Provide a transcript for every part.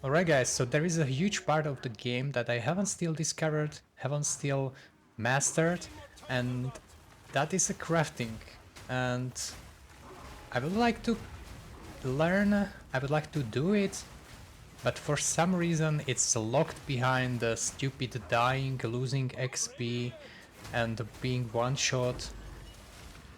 Alright guys, so there is a huge part of the game that I haven't still discovered, haven't still mastered, and that is a crafting. And I would like to learn, I would like to do it, but for some reason it's locked behind the stupid dying, losing XP, and being one-shot.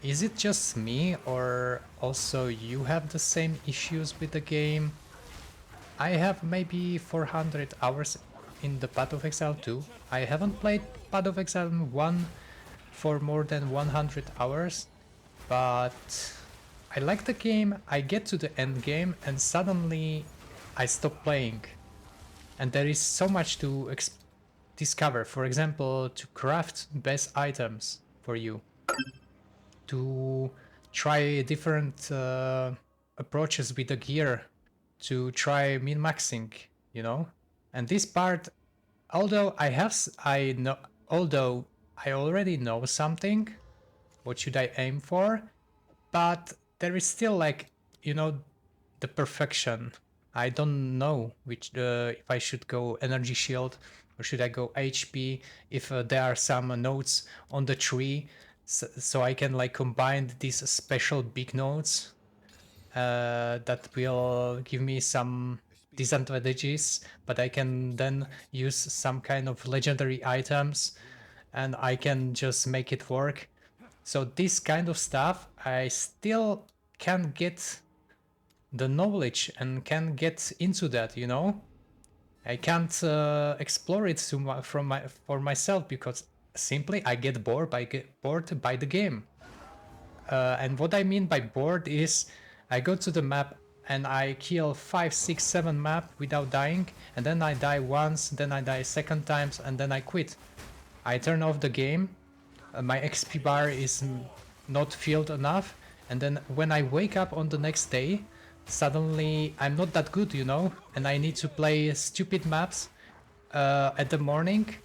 Is it just me, or also you have the same issues with the game? I have maybe 400 hours in the Path of Exile 2. I haven't played Path of Exile 1 for more than 100 hours, but I like the game. I get to the end game and suddenly I stop playing. And there is so much to discover. For example, to craft best items for you, to try different approaches with the gear, to try min-maxing, you know? And this part, although I know, although I already know something, what should I aim for? But there is still like, you know, the perfection. I don't know which if I should go energy shield or should I go HP, if there are some nodes on the tree, so I can like combine these special big nodes that will give me some disadvantages, but I can then use some kind of legendary items and I can just make it work. So this kind of stuff, I still can get the knowledge and can get into that, you know? I can't explore it for myself because simply I get bored by the game. And what I mean by bored is I go to the map and I kill 5, 6, 7 map without dying, and then I die once, then I die second times, and then I quit. I turn off the game, my XP bar is not filled enough, and then when I wake up on the next day, suddenly I'm not that good, you know, and I need to play stupid maps at the morning,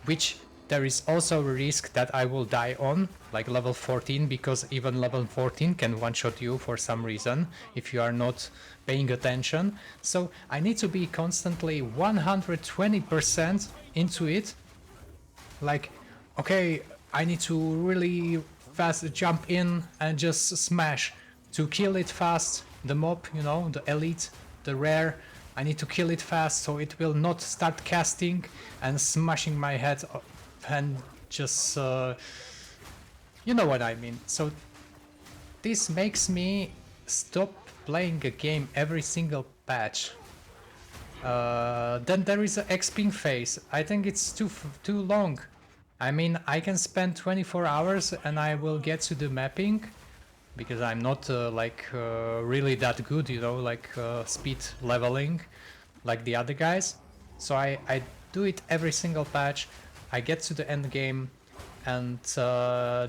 which there is also a risk that I will die on, like level 14, because even level 14 can one-shot you for some reason if you are not paying attention. So I need to be constantly 120% into it. Like, okay, I need to really fast jump in and just smash to kill it fast. The mob, you know, the elite, the rare. I need to kill it fast so it will not start casting and smashing my head and just, you know what I mean. So this makes me stop playing a game every single patch. Then there is a XP phase. I think it's too long. I mean, I can spend 24 hours and I will get to the mapping because I'm not really that good, you know, like speed leveling like the other guys. So I do it every single patch. I get to the end game and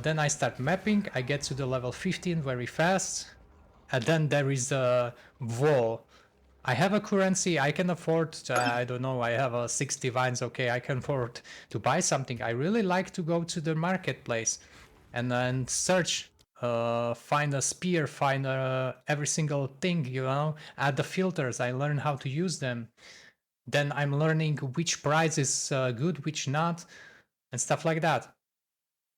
then I start mapping. I get to the level 15 very fast. And then there is a wall. I have a currency, I can afford, I don't know, I have a 60 vines, okay, I can afford to buy something. I really like to go to the marketplace and search, find a spear, find every single thing, you know, add the filters, I learn how to use them. Then I'm learning which price is good, which not, and stuff like that.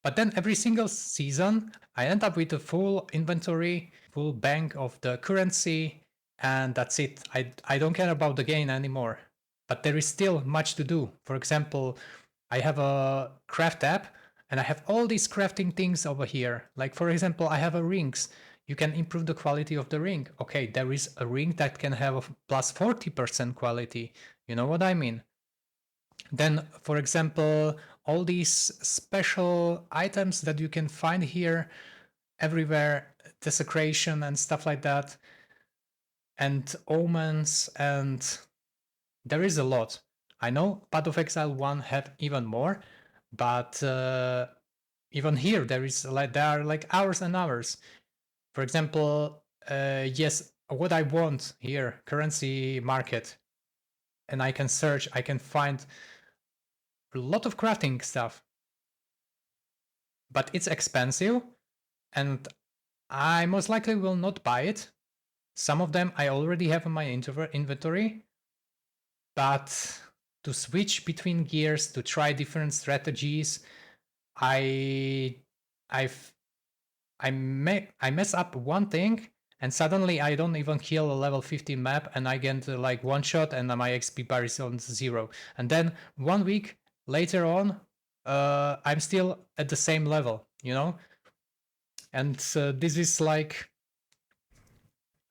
But then every single season, I end up with a full inventory, full bank of the currency, and that's it. I don't care about the gain anymore. But there is still much to do. For example, I have a craft app and I have all these crafting things over here. Like for example, I have a rings. You can improve the quality of the ring. Okay, there is a ring that can have a plus 40% quality. You know what I mean? Then, for example, all these special items that you can find here everywhere, desecration and stuff like that, and omens, and there is a lot. I know Path of Exile 1 had even more, but even here there are like hours and hours. For example, yes, what I want here, currency market, and I can search, I can find a lot of crafting stuff, but it's expensive and I most likely will not buy it. Some of them I already have in my inventory, But to switch between gears, to try different strategies, I I've I mess up one thing and suddenly I don't even kill a level 15 map and I get like one shot and my XP bar is on 0. And then 1 week later on, I'm still at the same level, you know? And this is like,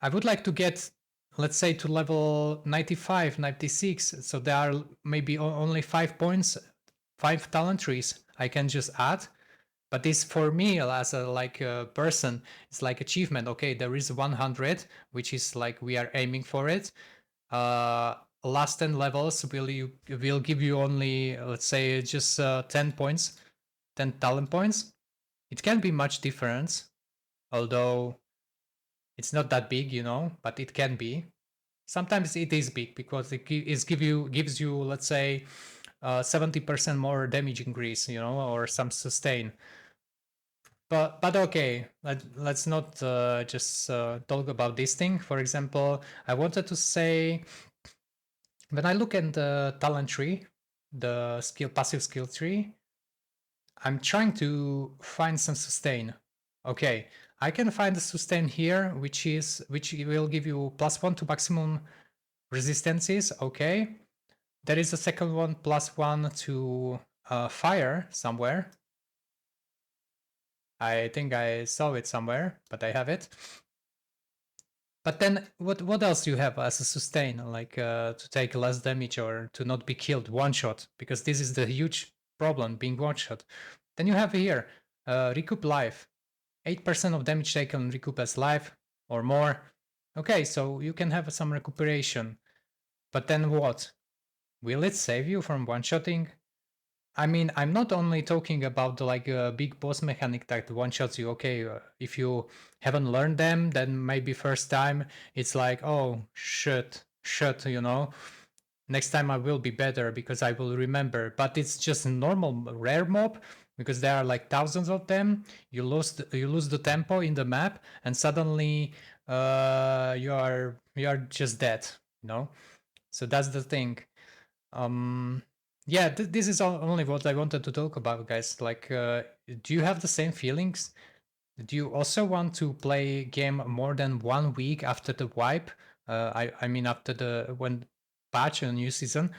I would like to get, let's say, to level 95, 96. So there are maybe only 5 points, 5 talent trees I can just add. But this for me as a like a person, it's like achievement. Okay, there is 100, which is like we are aiming for it. Last 10 levels will give you only, let's say, just 10 points, 10 talent points. It can be much difference, although it's not that big, you know, but it can be. Sometimes it is big because it gives you, let's say, 70% more damage increase, you know, or some sustain. But okay, let's not just talk about this thing. For example, I wanted to say, when I look at the talent tree, the passive skill tree, I'm trying to find some sustain. Okay, I can find the sustain here, which will give you +1 to maximum resistances. Okay, there is a second one, +1 to fire somewhere. I think I saw it somewhere, but I have it. But then, what else do you have as a sustain, like to take less damage or to not be killed one shot? Because this is the huge problem, being one shot. Then you have here recoup life, 8% of damage taken recoup as life or more. Okay, so you can have some recuperation. But then what? Will it save you from one shotting? I mean, I'm not only talking about like a big boss mechanic that one shots you. Okay, if you haven't learned them, then maybe first time it's like, oh shit, you know. Next time I will be better because I will remember. But it's just a normal rare mob because there are like thousands of them. You lose the tempo in the map, and suddenly you are just dead. You know. So that's the thing. Um, yeah, this is only what I wanted to talk about, guys. Like, do you have the same feelings? Do you also want to play game more than 1 week after the wipe? I mean after the when patch a new season,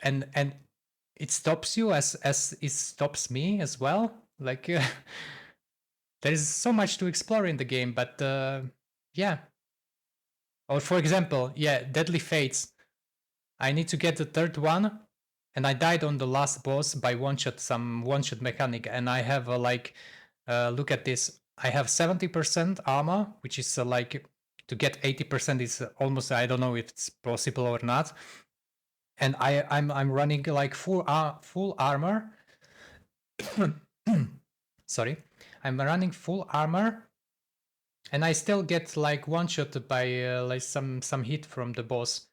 and it stops you as it stops me as well. Like, there is so much to explore in the game, but yeah. Or for example, yeah, Deadly Fates. I need to get the third one, and I died on the last boss by one shot, some one shot mechanic, and I have like, look at this. I have 70% armor, which is like to get 80% is almost, I don't know if it's possible or not. And I'm running like full armor. Sorry, I'm running full armor, and I still get like one shot by like some hit from the boss.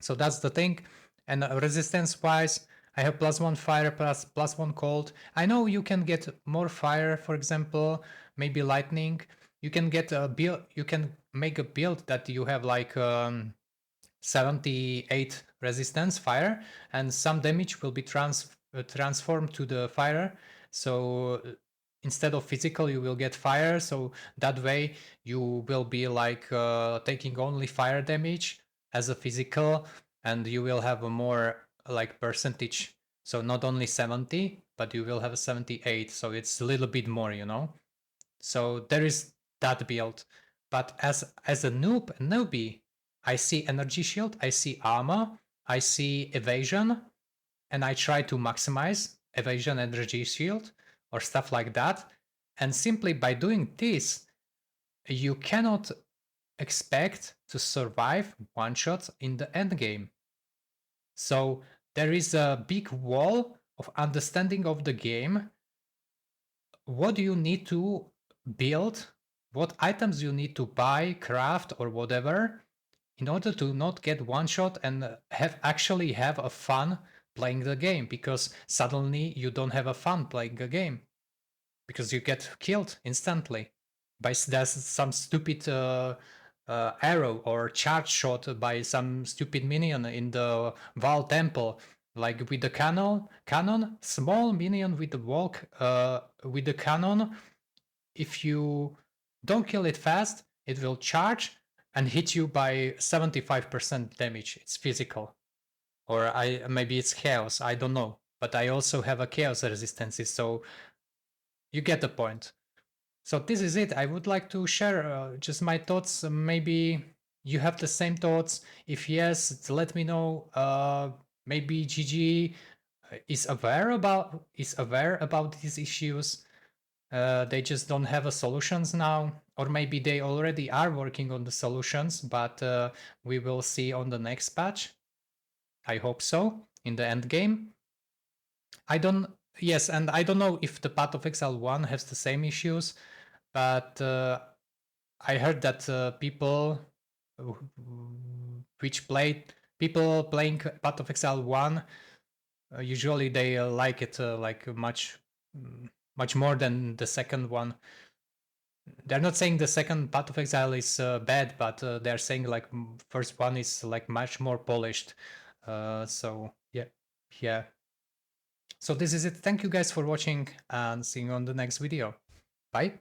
So that's the thing. And resistance wise, I have +1 fire, +1 cold. I know you can get more fire, for example, maybe lightning. You can get a build, you can make a build that you have like 78 resistance fire, and some damage will be transformed to the fire. So instead of physical, you will get fire. So that way you will be like taking only fire damage as a physical, and you will have a more like percentage. So not only 70, but you will have a 78. So it's a little bit more, you know. So there is that build. But as a newbie, I see energy shield, I see armor, I see evasion, and I try to maximize evasion, energy shield, or stuff like that. And simply by doing this, you cannot expect to survive one shots in the end game. So there is a big wall of understanding of the game. What do you need to build? What items you need to buy, craft, or whatever in order to not get one shot and have a fun playing the game, because suddenly you don't have a fun playing a game because you get killed instantly by some stupid arrow or charge shot by some stupid minion in the Val Temple, like with the cannon, small minion with the walk, with the cannon. If you don't kill it fast, it will charge and hit you by 75% damage. It's physical, or I maybe it's chaos. I don't know, but I also have a chaos resistance, so you get the point. So this is it. I would like to share just my thoughts. Maybe you have the same thoughts. If yes, let me know. Maybe GG is aware about these issues. They just don't have a solutions now, or maybe they already are working on the solutions. But we will see on the next patch. I hope so in the end game. I don't. Yes, and I don't know if the Path of Exile 1 has the same issues, but I heard that which played people playing Path of Exile 1 usually they like it like much more than the second one. They're not saying the second Path of Exile is bad, but they're saying like first one is like much more polished. So yeah, yeah. So this is it. Thank you guys for watching and see you on the next video. Bye.